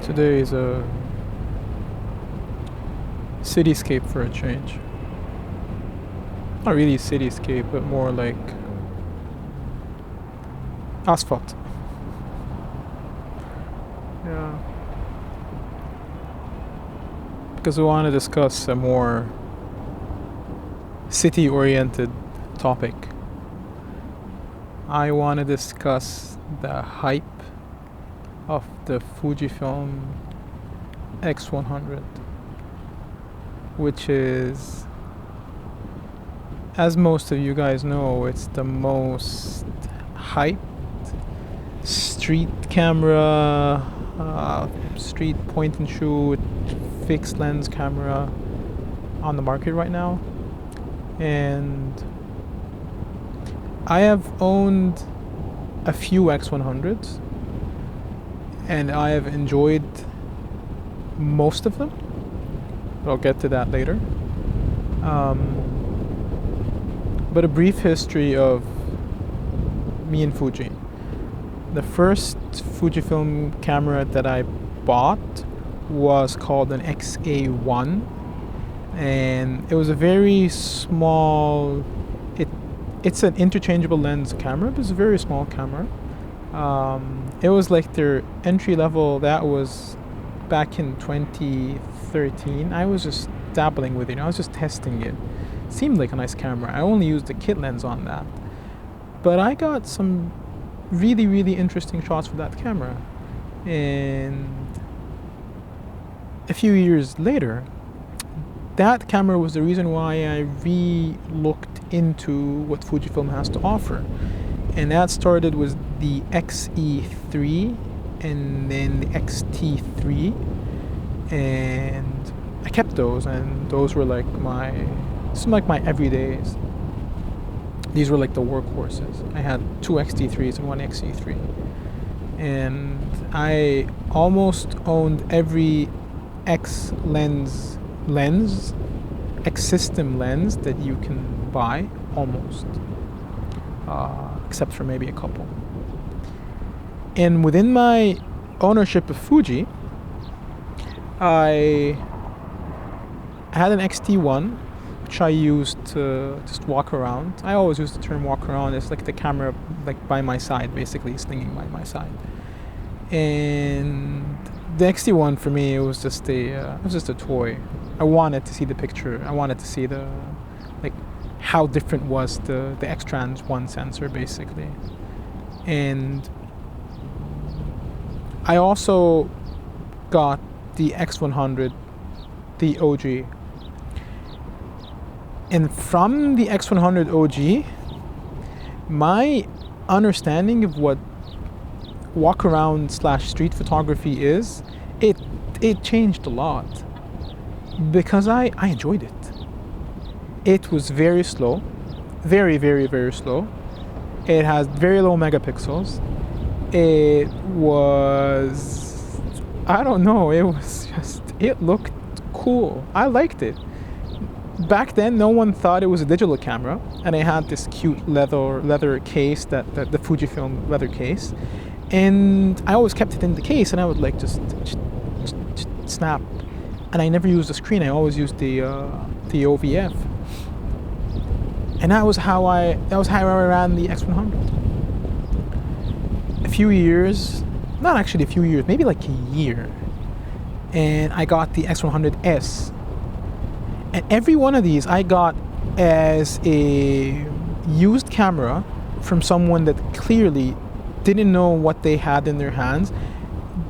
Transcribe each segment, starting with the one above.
Today is a cityscape for a change. Not really a cityscape, but more like asphalt. Yeah. Because we want to discuss a more city-oriented topic. I want to discuss the hype of the Fujifilm x100, which is, as most of you guys know, it's the most hyped street camera, street point and shoot, fixed lens camera on the market right now. And I have owned a few x100s, and I have enjoyed most of them. But I'll get to that later. But a brief history of me and Fuji. The first Fujifilm camera that I bought was called an XA1, and it was a very small, it's an interchangeable lens camera, but it's a very small camera. It was like their entry level. That was back in 2013. I was just dabbling with it. I was just testing it. Seemed like a nice camera. I only used the kit lens on that, but I got some really interesting shots with that camera. And a few years later, that camera was the reason why I re-looked into what Fujifilm has to offer. And that started with the XE3 and then the XT3. And I kept those, and those were like my everydays. These were like the workhorses. I had two XT3s and one XE3. And I almost owned every X system lens that you can buy, almost. Except for maybe a couple. And within my ownership of Fuji, I had an XT1, which I used to just walk around. I always use the term walk around. It's like the camera like by my side, basically slinging by my side. And the XT1 for me, it was just a toy. I wanted to see the picture. I wanted to see how different was the X-Trans 1 sensor, basically. And I also got the X100, the OG. And from the X100 OG, my understanding of what walk around / street photography is, it changed a lot, because I enjoyed it. It was very slow, very slow. It has very low megapixels. It was, I don't know, it looked cool. I liked it. Back then, no one thought it was a digital camera, and it had this cute leather case, the Fujifilm leather case, and I always kept it in the case, and I would like just snap, and I never used the screen. I always used the OVF, and that was how I ran the X100. A few years, not actually a few years, maybe like a year, and I got the X100S. And every one of these I got as a used camera from someone that clearly didn't know what they had in their hands.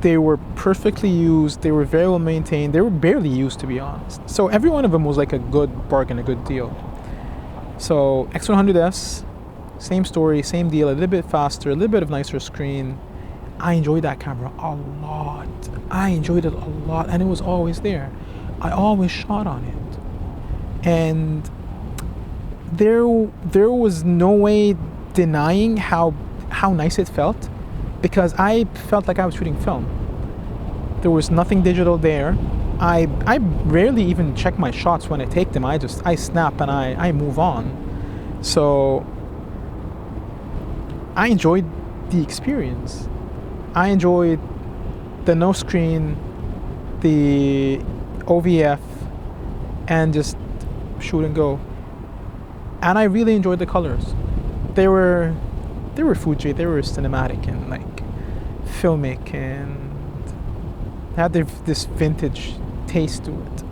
They were perfectly used. They were very well maintained. They were barely used, to be honest. So every one of them was like a good bargain, a good deal. So X100S, same story, same deal, a little bit faster, a little bit of nicer screen. I enjoyed that camera a lot. I enjoyed it a lot, and it was always there. I always shot on it. And there was no way denying how nice it felt, because I felt like I was shooting film. There was nothing digital there. I rarely even check my shots when I take them. I snap and I move on. So I enjoyed the experience. I enjoyed the no screen, the OVF and just shoot and go. And I really enjoyed the colors. They were Fuji, they were cinematic and like filmic, and had this vintage taste to it.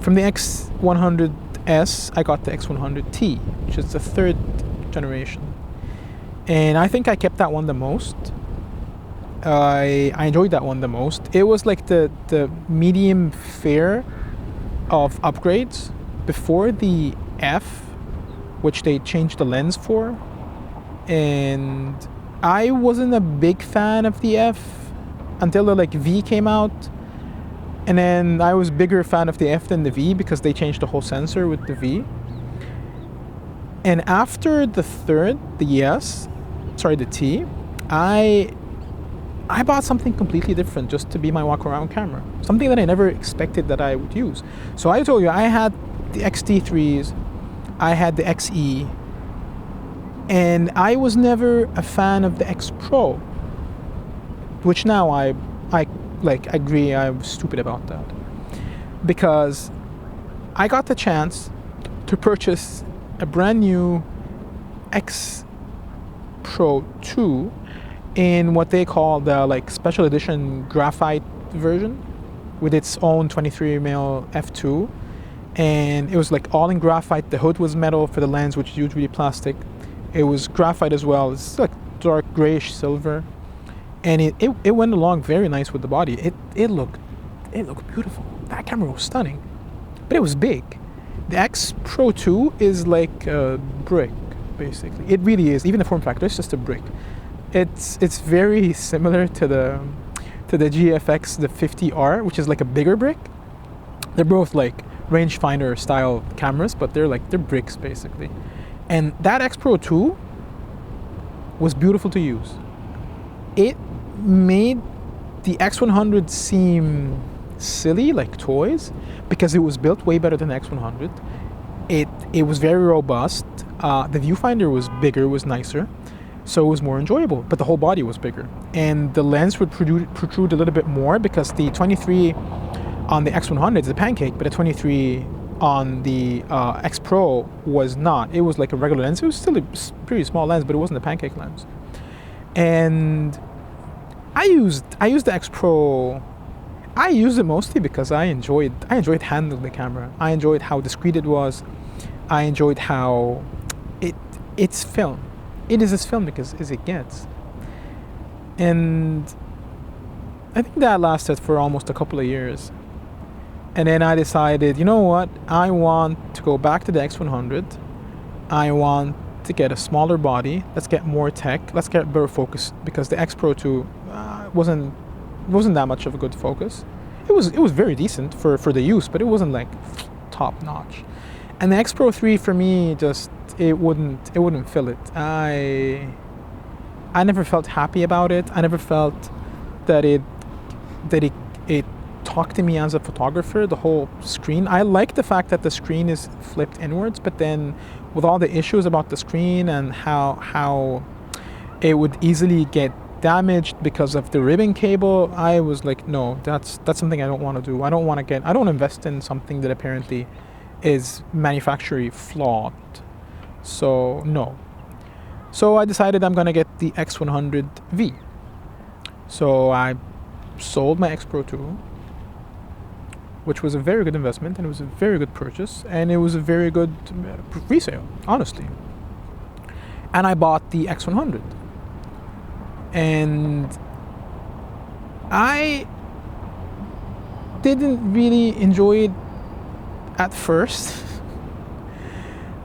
From the X100S, I got the X100T, which is the third generation. And I think I kept that one the most. I enjoyed that one the most. It was like the medium fare of upgrades before the F, which they changed the lens for. And I wasn't a big fan of the F until the like V came out. And then I was bigger fan of the F than the V because they changed the whole sensor with the V. And after the T, I bought something completely different just to be my walk around camera. Something that I never expected that I would use. So I told you, I had the XT3s, I had the XE, and I was never a fan of the X Pro, which now I agree I'm stupid about that. Because I got the chance to purchase a brand new X Pro 2 in what they call the like special edition graphite version with its own 23mm f2, and it was like all in graphite. The hood was metal for the lens, which is usually plastic. It was graphite as well. It's like dark grayish silver, and it went along very nice with the body. It looked beautiful. That camera was stunning, but it was big. The X Pro 2 is like a brick, basically. It really is. Even the form factor, it's just a brick. It's very similar to the GFX, the 50R, which is like a bigger brick. They're both like rangefinder style cameras, but they're bricks basically. And that X Pro 2 was beautiful to use. It made the X100 seem silly, like toys, because it was built way better than the X100. It was very robust. The viewfinder was bigger, was nicer, so it was more enjoyable, but the whole body was bigger. And the lens would protrude a little bit more because the 23 on the X100 is a pancake, but the 23 on the X Pro was not. It was like a regular lens. It was still a pretty small lens, but it wasn't a pancake lens. And I used the X Pro. I used it mostly because I enjoyed handling the camera. I enjoyed how discreet it was. I enjoyed how it's film. It is as filmic as it gets. And I think that lasted for almost a couple of years. And then I decided, you know what? I want to go back to the X100. I want to get a smaller body. Let's get more tech. Let's get better focus, because the X Pro 2 wasn't that much of a good focus. It was very decent for the use, but it wasn't like top notch. And the X Pro 3 for me just it wouldn't fill it. I never felt happy about it. I never felt that it talked to me as a photographer. The whole screen. I like the fact that the screen is flipped inwards, but then with all the issues about the screen and how it would easily get damaged because of the ribbon cable, I was like, no, that's something I don't want to do. I don't invest in something that apparently is manufacturally flawed. So no. So I decided I'm gonna get the X100V. So I sold my X Pro 2, which was a very good investment, and it was a very good purchase, and it was a very good resale, honestly. And I bought the X100. And I didn't really enjoy it at first.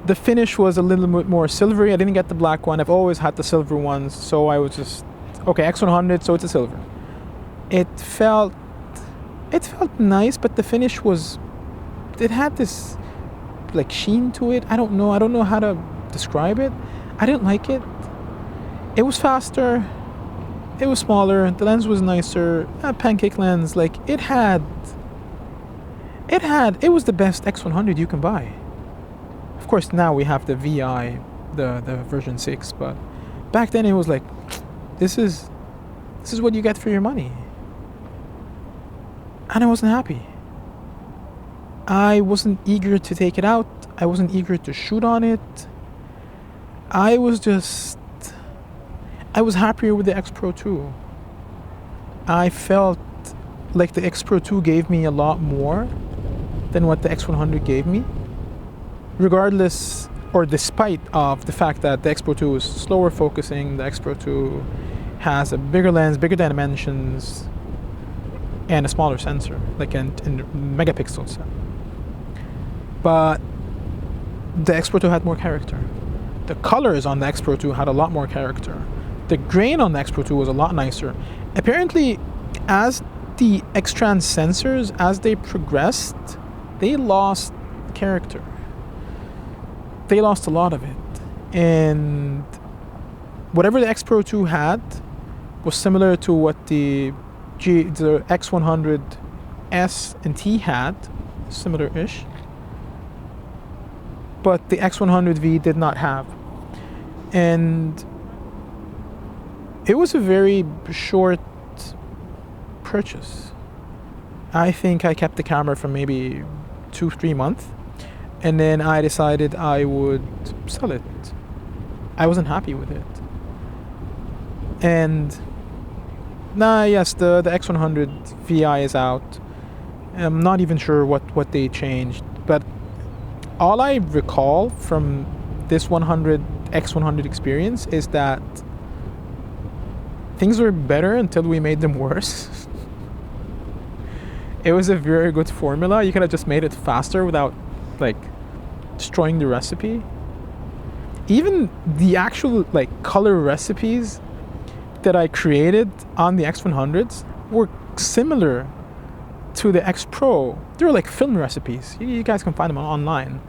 The finish was a little bit more silvery. I didn't get the black one. I've always had the silver ones, so I was just, okay, X100, so it's a silver. It felt nice, but the finish it had this like sheen to it. I don't know how to describe it. I didn't like it. It was faster. It was smaller. The lens was nicer. A pancake lens. Like it was the best X100 you can buy. Of course, now we have the VI, the version 6, but back then it was like, this is what you get for your money. and I wasn't happy. I wasn't eager to take it out. I wasn't eager to shoot on it. I was happier with the X Pro 2. I felt like the X Pro 2 gave me a lot more than what the X100 gave me, regardless or despite of the fact that the X Pro 2 is slower focusing. The X Pro 2 has a bigger lens, bigger dimensions, and a smaller sensor, like in megapixels. But the X Pro 2 had more character. The colors on the X Pro 2 had a lot more character. The grain on the X Pro 2 was a lot nicer. Apparently, as the X-Trans sensors, as they progressed, they lost character. They lost a lot of it. And whatever the X Pro 2 had was similar to what the X100 S and T had, similar-ish. But the X100V did not have. And it was a very short purchase. I think I kept the camera for maybe 2-3 months, and then I decided I would sell it. I wasn't happy with it. And yes, the X100 VI is out. I'm not even sure what they changed, but all I recall from this X100 experience is that things were better until we made them worse. It was a very good formula. You could have just made it faster without like destroying the recipe. Even the actual like color recipes that I created on the X100s were similar to the X Pro. They were like film recipes. You guys can find them online,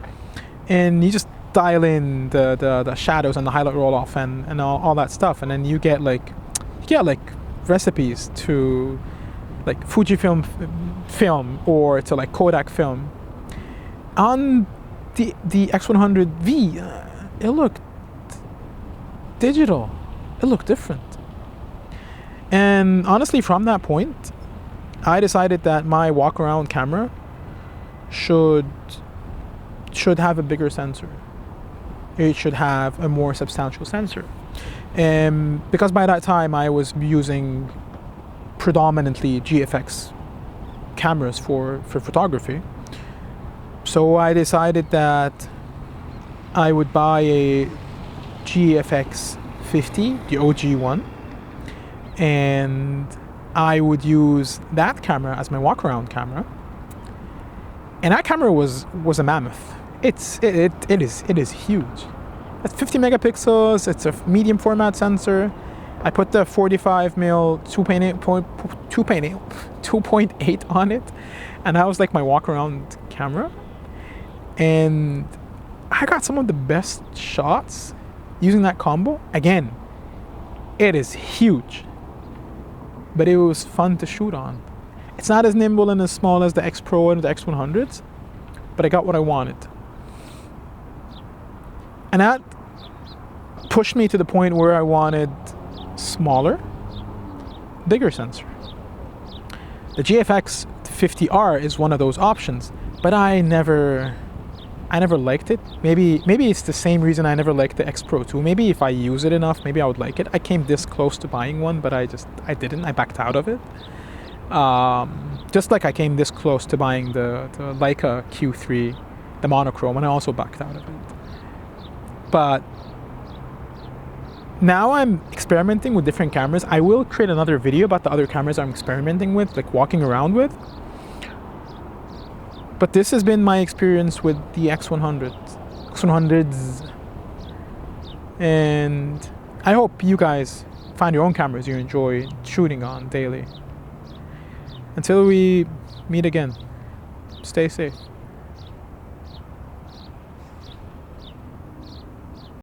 and you just dial in the shadows and the highlight roll off and all that stuff, and then you get like recipes to like Fujifilm film or to like Kodak film. On the X100V, it looked digital. It looked different. And honestly, from that point, I decided that my walk-around camera should have a bigger sensor. It should have a more substantial sensor. Because by that time I was using predominantly GFX cameras for photography. So I decided that I would buy a GFX 50, the OG one, and I would use that camera as my walk-around camera. And that camera was a mammoth. It is huge. It's 50 megapixels. It's a medium format sensor. I put the 45mm 2.8 on it, and that was like my walk-around camera. And I got some of the best shots using that combo. Again, it is huge, but it was fun to shoot on. It's not as nimble and as small as the X Pro and the X100s, but I got what I wanted. And that pushed me to the point where I wanted smaller, bigger sensor. The GFX 50R is one of those options, but I never liked it. Maybe it's the same reason I never liked the X Pro 2. Maybe if I use it enough, maybe I would like it. I came this close to buying one, but I didn't. I backed out of it. Just like I came this close to buying the Leica Q3, the monochrome, and I also backed out of it. But now I'm experimenting with different cameras. I will create another video about the other cameras I'm experimenting with, like walking around with. But this has been my experience with the X100s. And I hope you guys find your own cameras you enjoy shooting on daily. Until we meet again, stay safe.